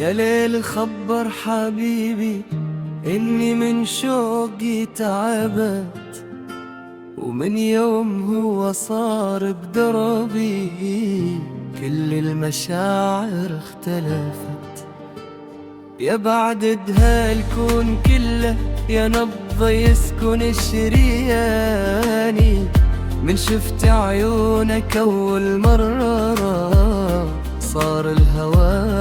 يا ليل خبر حبيبي إني من شوقي تعبت، ومن يوم هو صار بدربي كل المشاعر اختلفت. يا بعد هالكون كله يا نبض يسكن الشرياني، من شفت عيونك أول مرة صار الهوى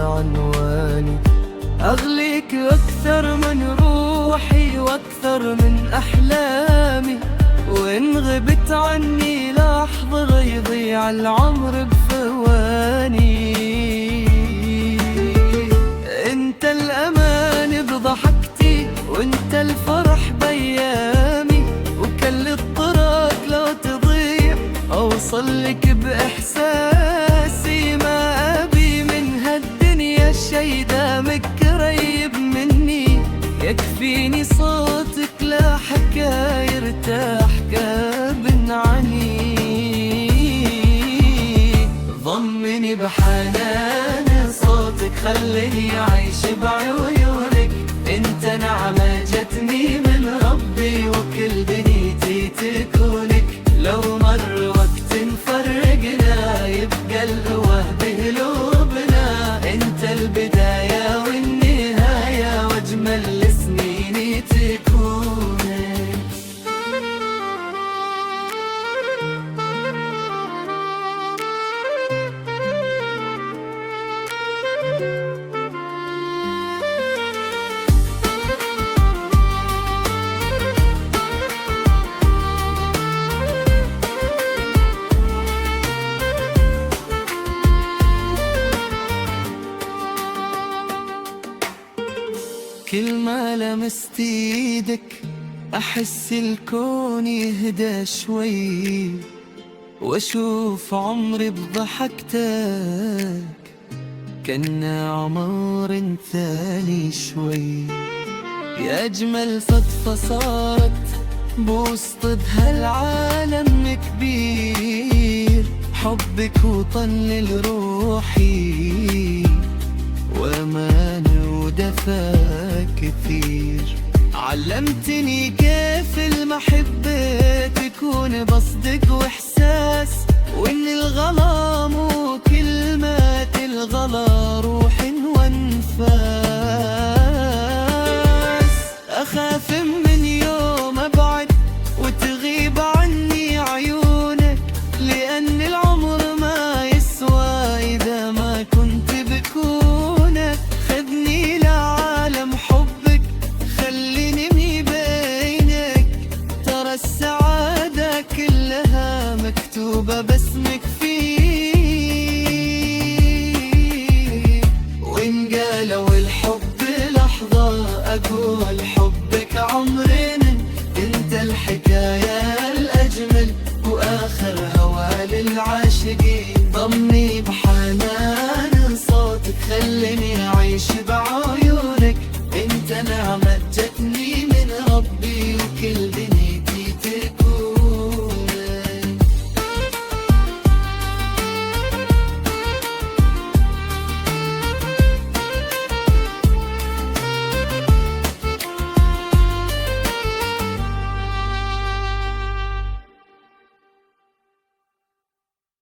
عنواني. أغليك أكثر من روحي وأكثر من أحلامي، وإن غبت عني لحظة يضيع العمر بثواني. انت الأمان بضحكتي وانت الفرح بأيامي، وكل الطرق لو تضيع أوصل لك بإحساسي. ما أبي من هالدنيا شي دامك قريب مني، يكفيني صوتك لا حكا يرتاح كابن عني. ضمني بحنان صوتك خليني أعيش بعيونك، انت نعمة جتني من ربي وكل دنيتي تكونك. لو مر وقت فرقنا يبقى الهوى بقلوبنا، انت البداية والنهاية واجمل سنيني تكونك. كل ما لمست ايدك احس الكون يهدى شوي، واشوف عمري بضحكتك كأنه عمر ثاني شوي. يا اجمل صدفة صارت بوسط بهالعالم كبير، حبك وطن لروحي وامان ودفى كثير. علمتني كيف المحبة تكون بصدق واحساس، وان الغلط